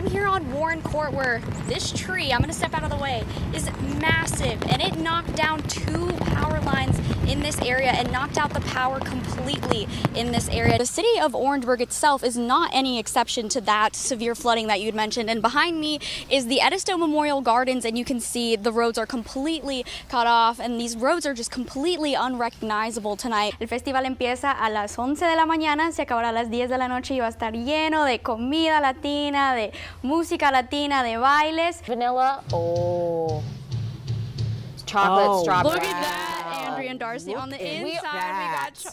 I'm here on Warren Court where this tree, I'm gonna step out of the way, is massive, and it knocked down 2 power lines in this area and knocked out the power completely in this area. The city of Orangeburg itself is not any exception to that severe flooding that you'd mentioned, and behind me is the Edisto Memorial Gardens, and you can see the roads are completely cut off, and these roads are just completely unrecognizable tonight. El festival empieza a las 11 de la mañana, se acabará a las 10 de la noche y va a estar lleno de comida latina, de música latina, de bailes. Vanilla, oh. Chocolate, strawberry. Look at that, Andrea and Darcy on the inside.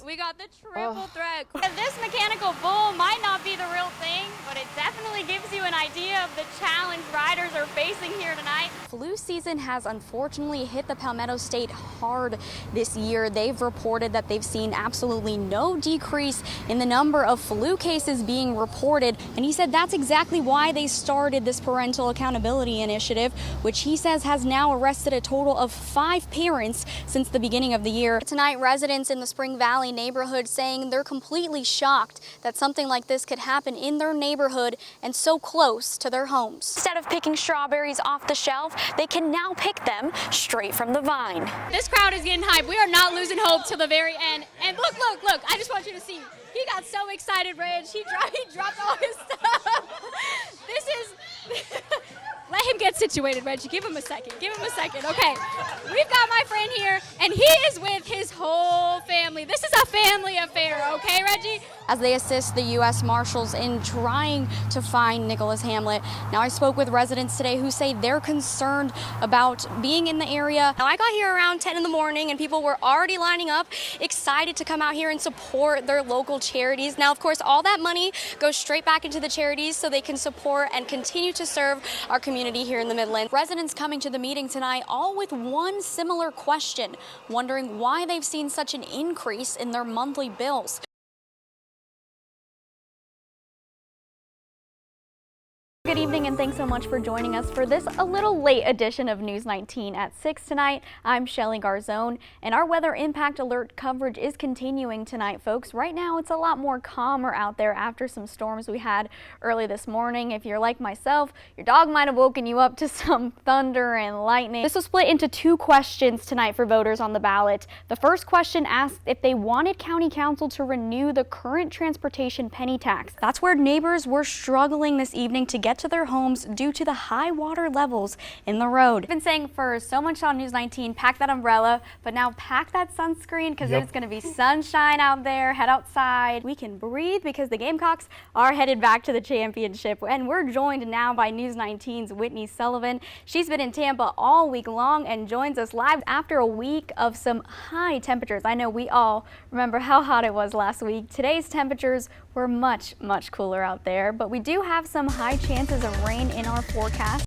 We got the triple threat. This mechanical bull might not be the real thing, but it definitely gives you an idea of the challenge riders are facing here tonight. Flu season has unfortunately hit the Palmetto State hard this year. They've reported that they've seen absolutely no decrease in the number of flu cases being reported, and he said that's exactly why they started this parental accountability initiative, which he says has now arrested a total of 5 parents since the beginning of the year. Tonight, residents in the Spring Valley neighborhood saying they're completely shocked that something like this could happen in their neighborhood and so close to their homes. Instead of picking strawberries off the shelf, they can now pick them straight from the vine. This crowd is getting hyped. We are not losing hope till the very end. And look, I just want you to see. He got so excited, Reg. He dropped all his stuff. This is... Let him get situated, Reggie. Give him a second. Okay, we've got my friend here, and he is with his whole family. This is a family affair, okay, Reggie? As they assist the U.S. Marshals in trying to find Nicholas Hamlet. Now, I spoke with residents today who say they're concerned about being in the area. Now, I got here around 10 in the morning, and people were already lining up, excited to come out here and support their local charities. Now, of course, all that money goes straight back into the charities so they can support and continue to serve our community here in the Midlands. Residents coming to the meeting tonight all with one similar question, wondering why they've seen such an increase in their monthly bills. Good evening, and thanks so much for joining us for this a little late edition of News 19 at 6 tonight. I'm Shelly Garzon, and our weather impact alert coverage is continuing tonight, folks. Right now, it's a lot more calmer out there after some storms we had early this morning. If you're like myself, your dog might have woken you up to some thunder and lightning. This was split into 2 questions tonight for voters on the ballot. The first question asked if they wanted County Council to renew the current transportation penny tax. That's where neighbors were struggling this evening to get to their homes due to the high water levels in the road. I've been saying for so much on News 19, pack that umbrella, but now pack that sunscreen because it's going to be sunshine out there. Head outside. We can breathe because the Gamecocks are headed back to the championship, and we're joined now by News 19's Whitney Sullivan. She's been in Tampa all week long and joins us live after a week of some high temperatures. I know we all remember how hot it was last week. Today's temperatures were much cooler out there, but we do have some high chances of rain in our forecast.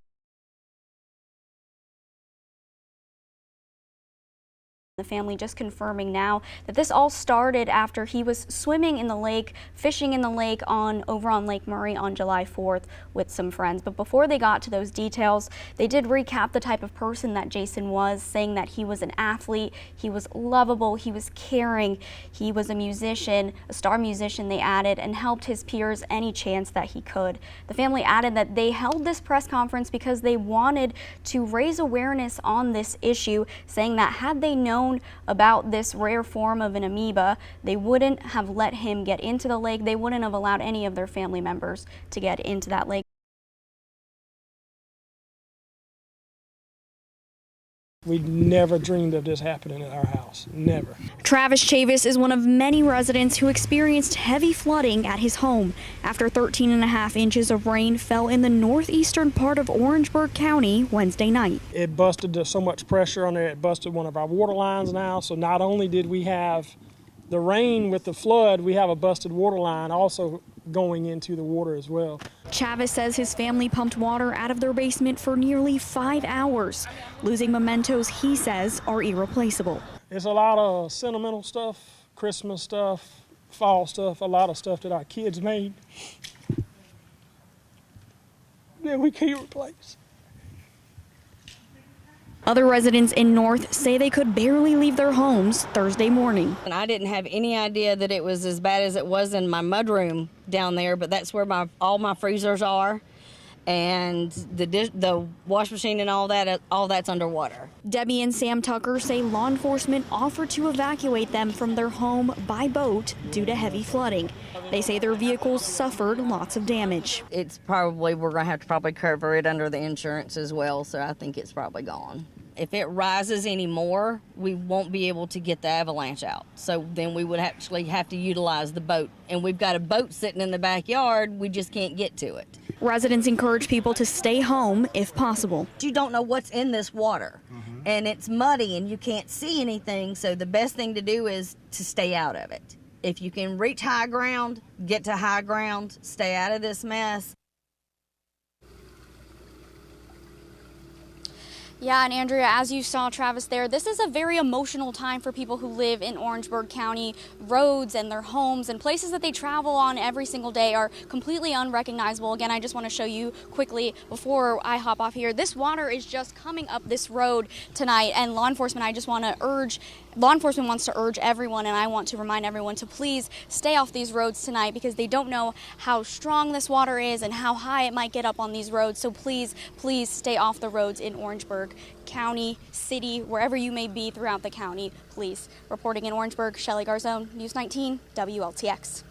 The family just confirming now that this all started after he was swimming in the lake, fishing in the lake over on Lake Murray on July 4th with some friends. But before they got to those details, they did recap the type of person that Jason was, saying that he was an athlete, he was lovable, he was caring, he was a musician, a star musician, they added, and helped his peers any chance that he could. The family added that they held this press conference because they wanted to raise awareness on this issue, saying that had they known about this rare form of an amoeba, they wouldn't have let him get into the lake. They wouldn't have allowed any of their family members to get into that lake. We never dreamed of this happening at our house, never. Travis Chavis is one of many residents who experienced heavy flooding at his home after 13.5 inches of rain fell in the northeastern part of Orangeburg County Wednesday night. It busted so much pressure on there, it busted one of our water lines now, so not only did we have the rain with the flood, we have a busted water line also going into the water as well. Chavis says his family pumped water out of their basement for nearly 5 hours. Losing mementos, he says, are irreplaceable. It's a lot of sentimental stuff, Christmas stuff, fall stuff, a lot of stuff that our kids made that we can't replace. Other residents in North say they could barely leave their homes Thursday morning. And I didn't have any idea that it was as bad as it was in my mudroom down there, but that's where all my freezers are. and the wash machine and all that's underwater. Debbie and Sam Tucker say law enforcement offered to evacuate them from their home by boat due to heavy flooding. They say their vehicles suffered lots of damage. It's probably, we're going to have to probably cover it under the insurance as well, so I think it's probably gone. If it rises anymore, we won't be able to get the avalanche out. So then we would actually have to utilize the boat. And we've got a boat sitting in the backyard, we just can't get to it. Residents encourage people to stay home if possible. You don't know what's in this water, and it's muddy and you can't see anything, so the best thing to do is to stay out of it. If you can reach high ground, get to high ground, stay out of this mess. Yeah, and Andrea, as you saw Travis there, this is a very emotional time for people who live in Orangeburg County. Roads and their homes and places that they travel on every single day are completely unrecognizable. Again, I just want to show you quickly before I hop off here. This water is just coming up this road tonight, and law enforcement wants to urge everyone, and I want to remind everyone to please stay off these roads tonight because they don't know how strong this water is and how high it might get up on these roads. So please, please stay off the roads in Orangeburg County, city, wherever you may be throughout the county, please. Reporting in Orangeburg, Shelly Garzon, News 19, WLTX.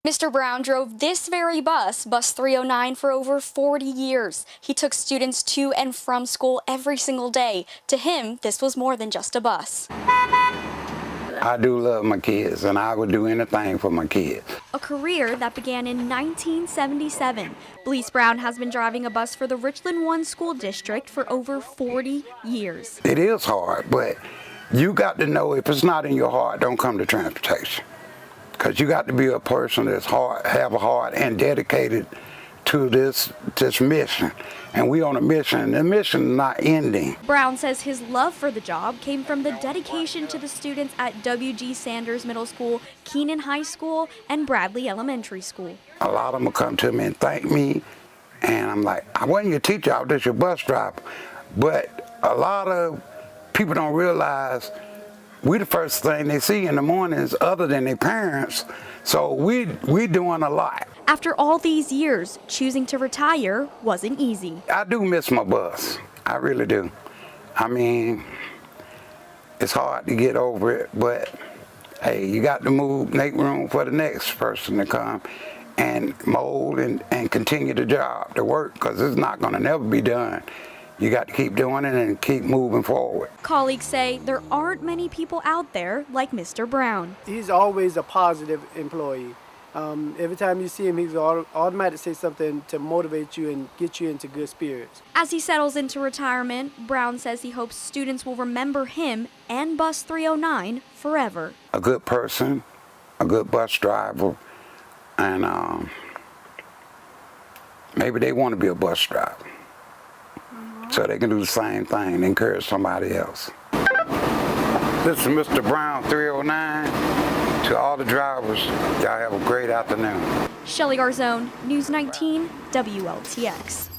Mr. Brown drove this very bus, Bus 309, for over 40 years. He took students to and from school every single day. To him, this was more than just a bus. I do love my kids, and I would do anything for my kids. A career that began in 1977. Blease Brown has been driving a bus for the Richland 1 school district for over 40 years. It is hard, but you got to know if it's not in your heart, don't come to transportation. Because you got to be a person that's have a heart and dedicated to this mission. And we on a mission, and the mission is not ending. Brown says his love for the job came from the dedication to the students at W.G. Sanders Middle School, Keenan High School, and Bradley Elementary School. A lot of them will come to me and thank me, and I'm like, I wasn't your teacher, I was just your bus driver. But a lot of people don't realize we the first thing they see in the mornings other than their parents, so we doing a lot. After all these years, choosing to retire wasn't easy. I do miss my bus. I really do. I mean, it's hard to get over it, but hey, you got to make room for the next person to come and mold and continue the job, the work, because it's not going to never be done. You got to keep doing it and keep moving forward. Colleagues say there aren't many people out there like Mr. Brown. He's always a positive employee. Every time you see him, he's automatically say something to motivate you and get you into good spirits. As he settles into retirement, Brown says he hopes students will remember him and Bus 309 forever. A good person, a good bus driver, and maybe they want to be a bus driver. So they can do the same thing and encourage somebody else. This is Mr. Brown 309. To all the drivers, y'all have a great afternoon. Shelly Garzon, News 19, WLTX.